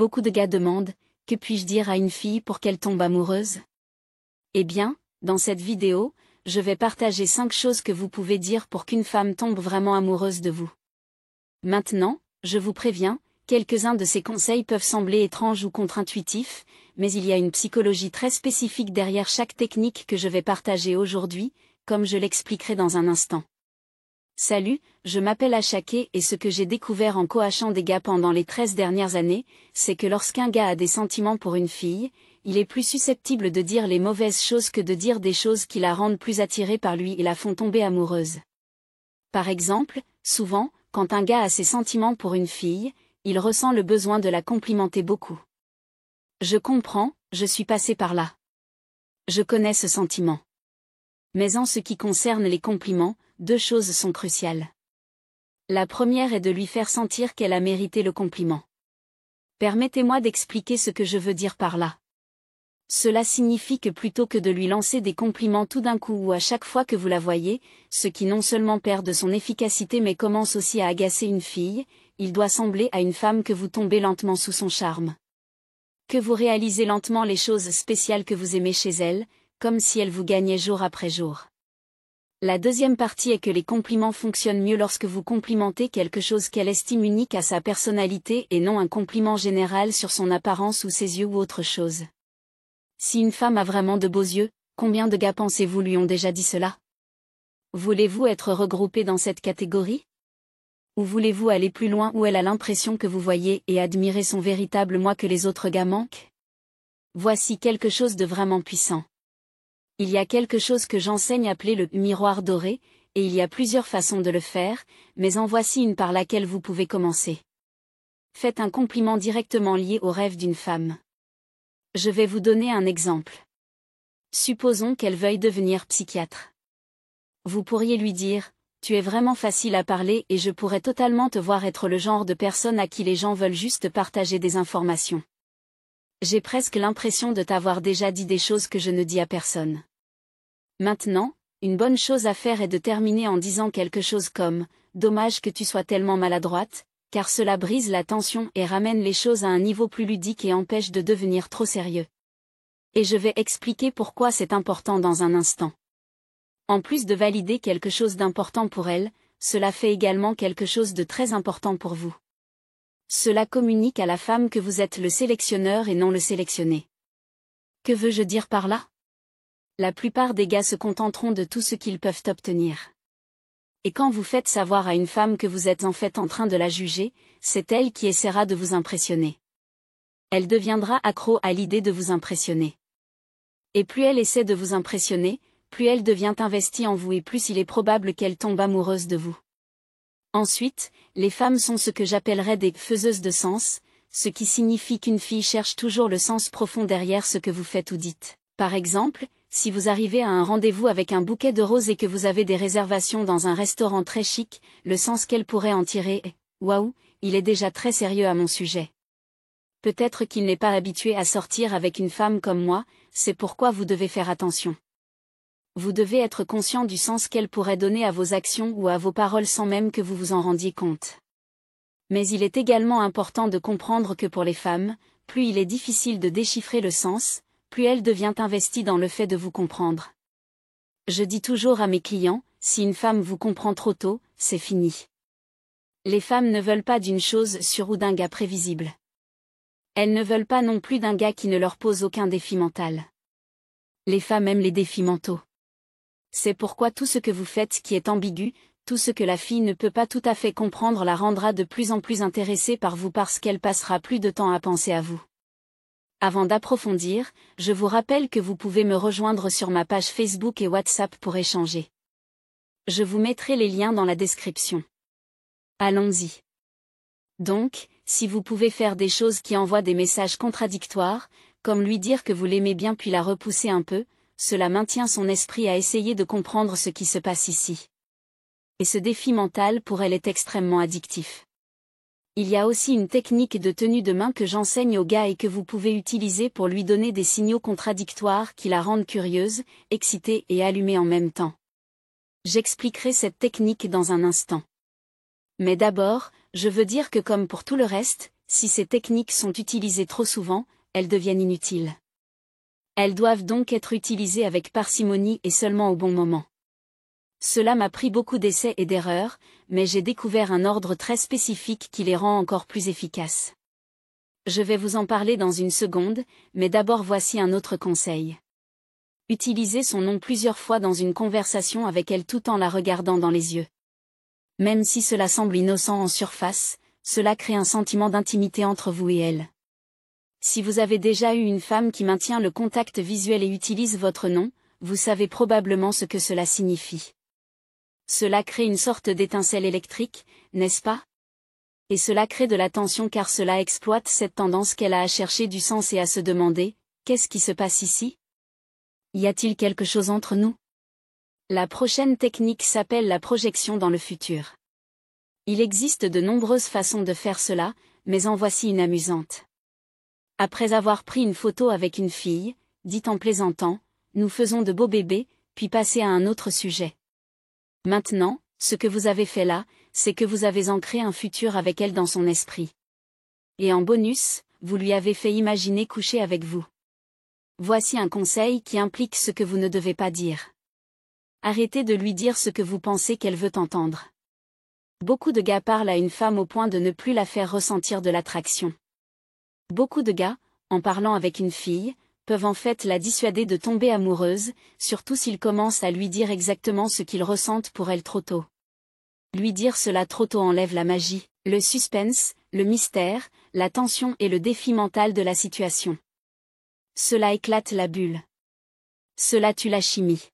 Beaucoup de gars demandent, que puis-je dire à une fille pour qu'elle tombe amoureuse? Eh bien, dans cette vidéo, je vais partager 5 choses que vous pouvez dire pour qu'une femme tombe vraiment amoureuse de vous. Maintenant, je vous préviens, quelques-uns de ces conseils peuvent sembler étranges ou contre-intuitifs, mais il y a une psychologie très spécifique derrière chaque technique que je vais partager aujourd'hui, comme je l'expliquerai dans un instant. Salut, je m'appelle Ashake et ce que j'ai découvert en coachant des gars pendant les 13 dernières années, c'est que lorsqu'un gars a des sentiments pour une fille, il est plus susceptible de dire les mauvaises choses que de dire des choses qui la rendent plus attirée par lui et la font tomber amoureuse. Par exemple, souvent, quand un gars a ses sentiments pour une fille, il ressent le besoin de la complimenter beaucoup. Je comprends, je suis passé par là. Je connais ce sentiment. Mais en ce qui concerne les compliments, 2 choses sont cruciales. La première est de lui faire sentir qu'elle a mérité le compliment. Permettez-moi d'expliquer ce que je veux dire par là. Cela signifie que plutôt que de lui lancer des compliments tout d'un coup ou à chaque fois que vous la voyez, ce qui non seulement perd de son efficacité mais commence aussi à agacer une fille, il doit sembler à une femme que vous tombez lentement sous son charme. Que vous réalisez lentement les choses spéciales que vous aimez chez elle, comme si elle vous gagnait jour après jour. La deuxième partie est que les compliments fonctionnent mieux lorsque vous complimentez quelque chose qu'elle estime unique à sa personnalité et non un compliment général sur son apparence ou ses yeux ou autre chose. Si une femme a vraiment de beaux yeux, combien de gars pensez-vous lui ont déjà dit cela? Voulez-vous être regroupé dans cette catégorie? Ou voulez-vous aller plus loin où elle a l'impression que vous voyez et admirez son véritable moi que les autres gars manquent? Voici quelque chose de vraiment puissant. Il y a quelque chose que j'enseigne appelé le miroir doré, et il y a plusieurs façons de le faire, mais en voici une par laquelle vous pouvez commencer. Faites un compliment directement lié au rêve d'une femme. Je vais vous donner un exemple. Supposons qu'elle veuille devenir psychiatre. Vous pourriez lui dire, tu es vraiment facile à parler et je pourrais totalement te voir être le genre de personne à qui les gens veulent juste partager des informations. J'ai presque l'impression de t'avoir déjà dit des choses que je ne dis à personne. Maintenant, une bonne chose à faire est de terminer en disant quelque chose comme « Dommage que tu sois tellement maladroite », car cela brise la tension et ramène les choses à un niveau plus ludique et empêche de devenir trop sérieux. Et je vais expliquer pourquoi c'est important dans un instant. En plus de valider quelque chose d'important pour elle, cela fait également quelque chose de très important pour vous. Cela communique à la femme que vous êtes le sélectionneur et non le sélectionné. Que veux-je dire par là? La plupart des gars se contenteront de tout ce qu'ils peuvent obtenir. Et quand vous faites savoir à une femme que vous êtes en fait en train de la juger, c'est elle qui essaiera de vous impressionner. Elle deviendra accro à l'idée de vous impressionner. Et plus elle essaie de vous impressionner, plus elle devient investie en vous et plus il est probable qu'elle tombe amoureuse de vous. Ensuite, les femmes sont ce que j'appellerais des faiseuses de sens, ce qui signifie qu'une fille cherche toujours le sens profond derrière ce que vous faites ou dites. Par exemple, si vous arrivez à un rendez-vous avec un bouquet de roses et que vous avez des réservations dans un restaurant très chic, le sens qu'elle pourrait en tirer est « Waouh, il est déjà très sérieux à mon sujet. Peut-être qu'il n'est pas habitué à sortir avec une femme comme moi, c'est pourquoi vous devez faire attention. » Vous devez être conscient du sens qu'elle pourrait donner à vos actions ou à vos paroles sans même que vous vous en rendiez compte. Mais il est également important de comprendre que pour les femmes, plus il est difficile de déchiffrer le sens, plus elle devient investie dans le fait de vous comprendre. Je dis toujours à mes clients, si une femme vous comprend trop tôt, c'est fini. Les femmes ne veulent pas d'une chose sûre ou d'un gars prévisible. Elles ne veulent pas non plus d'un gars qui ne leur pose aucun défi mental. Les femmes aiment les défis mentaux. C'est pourquoi tout ce que vous faites qui est ambigu, tout ce que la fille ne peut pas tout à fait comprendre la rendra de plus en plus intéressée par vous parce qu'elle passera plus de temps à penser à vous. Avant d'approfondir, je vous rappelle que vous pouvez me rejoindre sur ma page Facebook et WhatsApp pour échanger. Je vous mettrai les liens dans la description. Allons-y. Donc, si vous pouvez faire des choses qui envoient des messages contradictoires, comme lui dire que vous l'aimez bien puis la repousser un peu, cela maintient son esprit à essayer de comprendre ce qui se passe ici. Et ce défi mental pour elle est extrêmement addictif. Il y a aussi une technique de tenue de main que j'enseigne aux gars et que vous pouvez utiliser pour lui donner des signaux contradictoires qui la rendent curieuse, excitée et allumée en même temps. J'expliquerai cette technique dans un instant. Mais d'abord, je veux dire que comme pour tout le reste, Si ces techniques sont utilisées trop souvent, elles deviennent inutiles. Elles doivent donc être utilisées avec parcimonie et seulement au bon moment. Cela m'a pris beaucoup d'essais et d'erreurs, mais j'ai découvert un ordre très spécifique qui les rend encore plus efficaces. Je vais vous en parler dans une seconde, mais d'abord voici un autre conseil. Utilisez son nom plusieurs fois dans une conversation avec elle tout en la regardant dans les yeux. Même si cela semble innocent en surface, cela crée un sentiment d'intimité entre vous et elle. Si vous avez déjà eu une femme qui maintient le contact visuel et utilise votre nom, vous savez probablement ce que cela signifie. Cela crée une sorte d'étincelle électrique, n'est-ce pas? Et cela crée de la tension car cela exploite cette tendance qu'elle a à chercher du sens et à se demander, qu'est-ce qui se passe ici? Y a-t-il quelque chose entre nous? La prochaine technique s'appelle la projection dans le futur. Il existe de nombreuses façons de faire cela, mais en voici une amusante. Après avoir pris une photo avec une fille, dites en plaisantant, nous faisons de beaux bébés, puis passez à un autre sujet. Maintenant, ce que vous avez fait là, c'est que vous avez ancré un futur avec elle dans son esprit. Et en bonus, vous lui avez fait imaginer coucher avec vous. Voici un conseil qui implique ce que vous ne devez pas dire. Arrêtez de lui dire ce que vous pensez qu'elle veut entendre. Beaucoup de gars parlent à une femme au point de ne plus la faire ressentir de l'attraction. Beaucoup de gars, en parlant avec une fille, peuvent en fait la dissuader de tomber amoureuse, surtout s'ils commencent à lui dire exactement ce qu'ils ressentent pour elle trop tôt. Lui dire cela trop tôt enlève la magie, le suspense, le mystère, la tension et le défi mental de la situation. Cela éclate la bulle. Cela tue la chimie.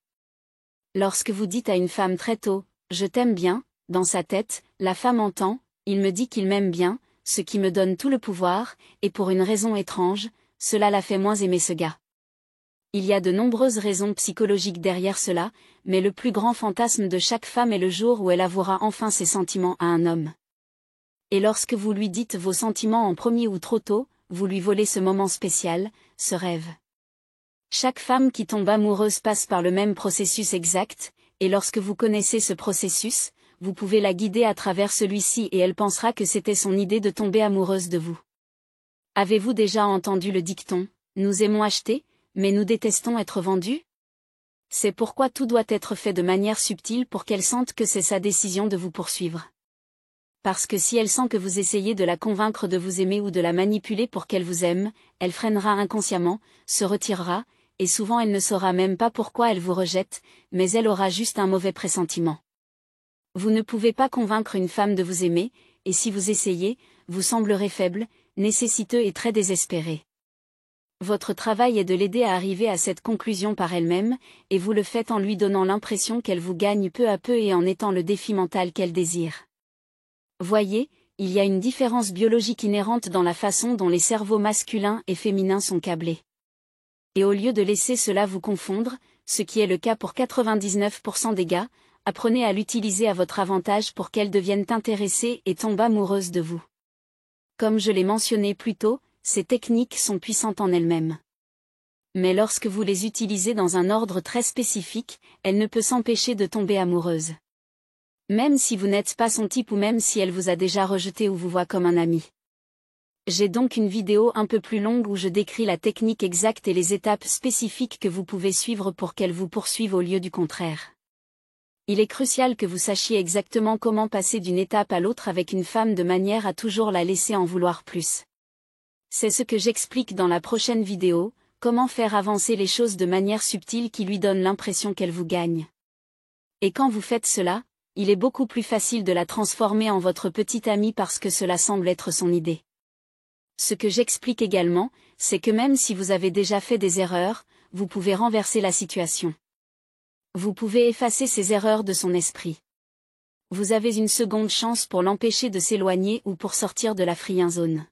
Lorsque vous dites à une femme très tôt, « Je t'aime bien », dans sa tête, la femme entend, « Il me dit qu'il m'aime bien, ce qui me donne tout le pouvoir, et pour une raison étrange, cela la fait moins aimer ce gars. » Il y a de nombreuses raisons psychologiques derrière cela, mais le plus grand fantasme de chaque femme est le jour où elle avouera enfin ses sentiments à un homme. Et lorsque vous lui dites vos sentiments en premier ou trop tôt, vous lui volez ce moment spécial, ce rêve. Chaque femme qui tombe amoureuse passe par le même processus exact, et lorsque vous connaissez ce processus, vous pouvez la guider à travers celui-ci et elle pensera que c'était son idée de tomber amoureuse de vous. Avez-vous déjà entendu le dicton « Nous aimons acheter, mais nous détestons être vendus » C'est pourquoi tout doit être fait de manière subtile pour qu'elle sente que c'est sa décision de vous poursuivre. Parce que si elle sent que vous essayez de la convaincre de vous aimer ou de la manipuler pour qu'elle vous aime, elle freinera inconsciemment, se retirera, et souvent elle ne saura même pas pourquoi elle vous rejette, mais elle aura juste un mauvais pressentiment. Vous ne pouvez pas convaincre une femme de vous aimer, et si vous essayez, vous semblerez faible, nécessiteux et très désespéré. Votre travail est de l'aider à arriver à cette conclusion par elle-même, et vous le faites en lui donnant l'impression qu'elle vous gagne peu à peu et en étant le défi mental qu'elle désire. Voyez, il y a une différence biologique inhérente dans la façon dont les cerveaux masculins et féminins sont câblés. Et au lieu de laisser cela vous confondre, ce qui est le cas pour 99% des gars, apprenez à l'utiliser à votre avantage pour qu'elle devienne intéressée et tombe amoureuse de vous. Comme je l'ai mentionné plus tôt, ces techniques sont puissantes en elles-mêmes. Mais lorsque vous les utilisez dans un ordre très spécifique, elle ne peut s'empêcher de tomber amoureuse. Même si vous n'êtes pas son type ou même si elle vous a déjà rejeté ou vous voit comme un ami. J'ai donc une vidéo un peu plus longue où je décris la technique exacte et les étapes spécifiques que vous pouvez suivre pour qu'elle vous poursuive au lieu du contraire. Il est crucial que vous sachiez exactement comment passer d'une étape à l'autre avec une femme de manière à toujours la laisser en vouloir plus. C'est ce que j'explique dans la prochaine vidéo, comment faire avancer les choses de manière subtile qui lui donne l'impression qu'elle vous gagne. Et quand vous faites cela, il est beaucoup plus facile de la transformer en votre petite amie parce que cela semble être son idée. Ce que j'explique également, c'est que même si vous avez déjà fait des erreurs, vous pouvez renverser la situation. Vous pouvez effacer ces erreurs de son esprit. Vous avez une seconde chance pour l'empêcher de s'éloigner ou pour sortir de la friend zone.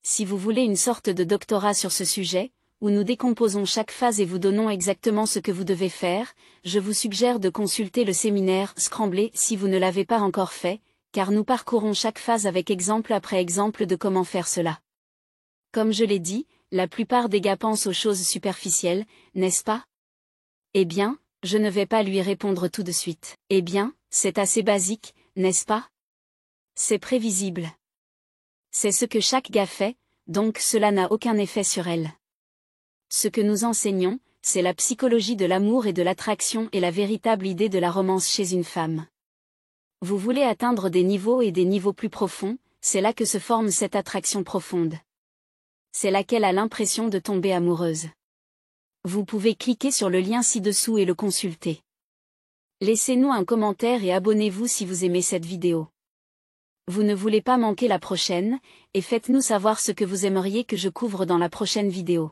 Si vous voulez une sorte de doctorat sur ce sujet, où nous décomposons chaque phase et vous donnons exactement ce que vous devez faire, je vous suggère de consulter le séminaire Scramblé si vous ne l'avez pas encore fait, car nous parcourons chaque phase avec exemple après exemple de comment faire cela. Comme je l'ai dit, la plupart des gars pensent aux choses superficielles, n'est-ce pas? Eh bien, je ne vais pas lui répondre tout de suite. Eh bien, c'est assez basique, n'est-ce pas? C'est prévisible. C'est ce que chaque gars fait, donc cela n'a aucun effet sur elle. Ce que nous enseignons, c'est la psychologie de l'amour et de l'attraction et la véritable idée de la romance chez une femme. Vous voulez atteindre des niveaux et des niveaux plus profonds, c'est là que se forme cette attraction profonde. C'est laquelle a l'impression de tomber amoureuse. Vous pouvez cliquer sur le lien ci-dessous et le consulter. Laissez-nous un commentaire et abonnez-vous si vous aimez cette vidéo. Vous ne voulez pas manquer la prochaine, et faites-nous savoir ce que vous aimeriez que je couvre dans la prochaine vidéo.